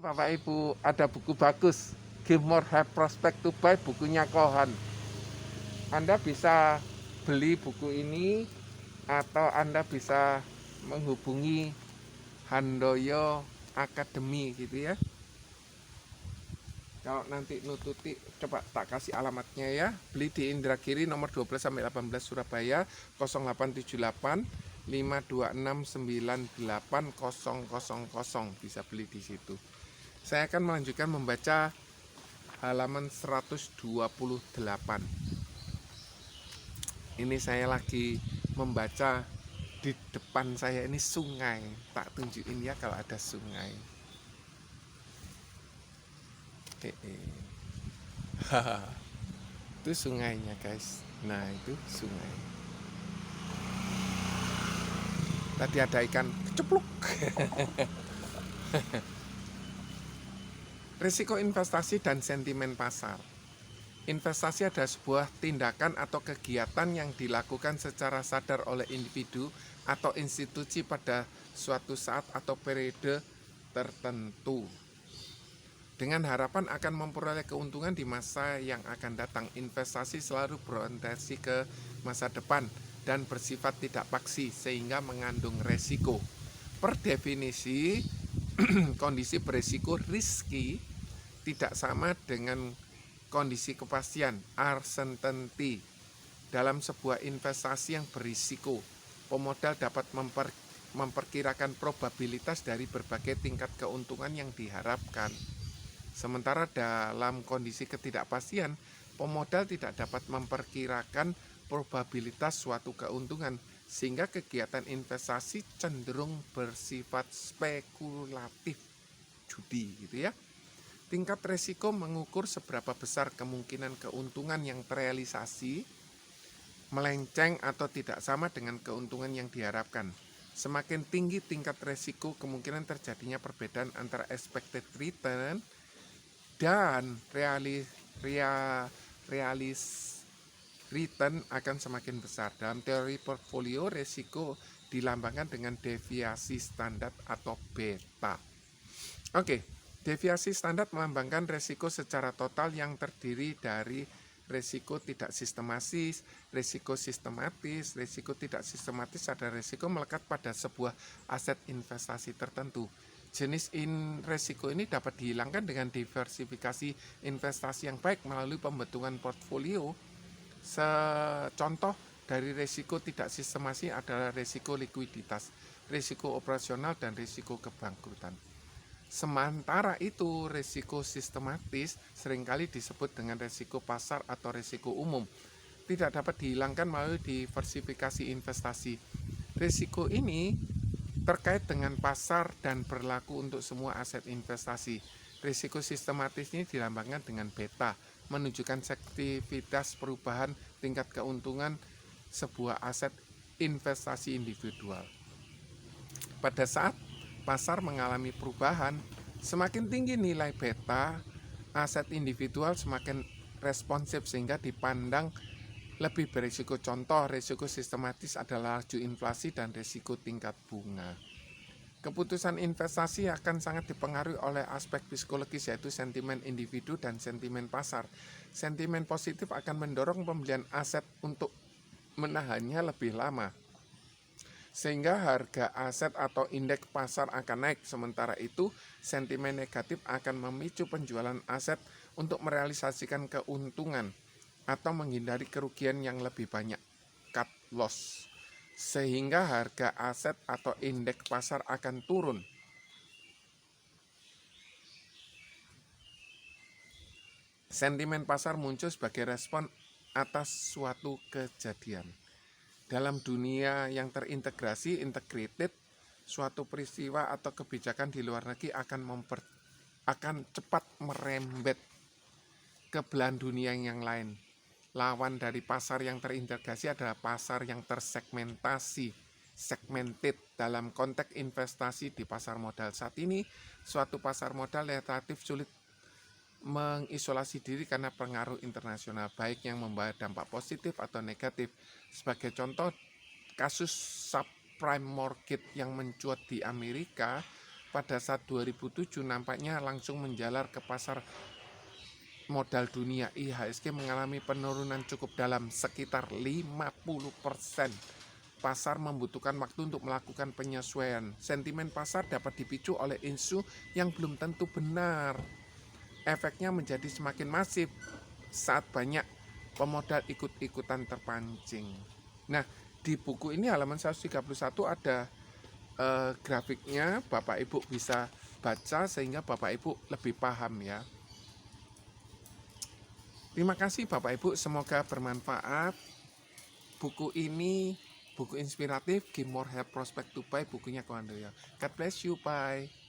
Bapak Ibu, ada buku bagus, Give More Have Prospect to Buy, bukunya Kohan. Anda bisa beli buku ini atau Anda bisa menghubungi Handoyo Academy gitu ya. Kalau nanti nututi, coba tak kasih alamatnya ya. Beli di Indragiri nomor 12 sampai 18 Surabaya 0878 526980000, bisa beli di situ. Saya akan melanjutkan membaca halaman 128. Ini saya lagi membaca, di depan saya ini sungai. Tak tunjukin ya kalau ada sungai. Itu sungainya guys. Nah itu sungai. Tadi ada ikan cepluk. Risiko investasi dan sentimen pasar. Investasi adalah sebuah tindakan atau kegiatan yang dilakukan secara sadar oleh individu atau institusi pada suatu saat atau periode tertentu, dengan harapan akan memperoleh keuntungan di masa yang akan datang. Investasi selalu berorientasi ke masa depan dan bersifat tidak pasti sehingga mengandung resiko. Per definisi, kondisi beresiko risky tidak sama dengan kondisi kepastian uncertainty. Dalam sebuah investasi yang berisiko, pemodal dapat memperkirakan probabilitas dari berbagai tingkat keuntungan yang diharapkan. Sementara dalam kondisi ketidakpastian, pemodal tidak dapat memperkirakan probabilitas suatu keuntungan, sehingga kegiatan investasi cenderung bersifat spekulatif, judi gitu ya. Tingkat resiko mengukur seberapa besar kemungkinan keuntungan yang terrealisasi, melenceng atau tidak sama dengan keuntungan yang diharapkan. Semakin tinggi tingkat resiko, kemungkinan terjadinya perbedaan antara expected return dan realis return akan semakin besar. Dalam teori portfolio, resiko dilambangkan dengan deviasi standar atau beta. Oke, deviasi standar melambangkan resiko secara total yang terdiri dari resiko tidak sistematis, resiko sistematis. Resiko tidak sistematis adalah resiko melekat pada sebuah aset investasi tertentu. Jenis resiko ini dapat dihilangkan dengan diversifikasi investasi yang baik melalui pembentukan portfolio. Contoh dari resiko tidak sistematis adalah resiko likuiditas, resiko operasional, dan resiko kebangkrutan. Sementara itu, resiko sistematis seringkali disebut dengan resiko pasar atau resiko umum. Tidak dapat dihilangkan melalui diversifikasi investasi. Resiko ini terkait dengan pasar dan berlaku untuk semua aset investasi. Risiko sistematis ini dilambangkan dengan beta, menunjukkan aktivitas perubahan tingkat keuntungan sebuah aset investasi individual. Pada saat pasar mengalami perubahan, semakin tinggi nilai beta, aset individual semakin responsif sehingga dipandang lebih berisiko. Contoh, risiko sistematis adalah laju inflasi dan risiko tingkat bunga. Keputusan investasi akan sangat dipengaruhi oleh aspek psikologis, yaitu sentimen individu dan sentimen pasar. Sentimen positif akan mendorong pembelian aset untuk menahannya lebih lama, sehingga harga aset atau indeks pasar akan naik. Sementara itu, sentimen negatif akan memicu penjualan aset untuk merealisasikan keuntungan atau menghindari kerugian yang lebih banyak, cut loss, sehingga harga aset atau indeks pasar akan turun. Sentimen pasar muncul sebagai respon atas suatu kejadian. Dalam dunia yang terintegrasi, integrated, suatu peristiwa atau kebijakan di luar negeri akan cepat merembet ke belahan dunia yang lain. Lawan dari pasar yang terintegrasi adalah pasar yang tersegmentasi, segmented. Dalam konteks investasi di pasar modal saat ini, suatu pasar modal relatif sulit mengisolasi diri karena pengaruh internasional, baik yang membawa dampak positif atau negatif. Sebagai contoh, kasus subprime mortgage yang mencuat di Amerika pada saat 2007 nampaknya langsung menjalar ke pasar modal dunia. IHSG mengalami penurunan cukup dalam, sekitar 50%. Pasar membutuhkan waktu untuk melakukan penyesuaian. Sentimen pasar dapat dipicu oleh isu yang belum tentu benar. Efeknya menjadi semakin masif saat banyak pemodal ikut-ikutan terpancing. Nah, di buku ini halaman 131 ada grafiknya, Bapak Ibu bisa baca sehingga Bapak Ibu lebih paham ya. Terima kasih Bapak Ibu, semoga bermanfaat. Buku ini buku inspiratif, Give More Help Prospect to Buy, bukunya Kohandoyo. God bless you, bye.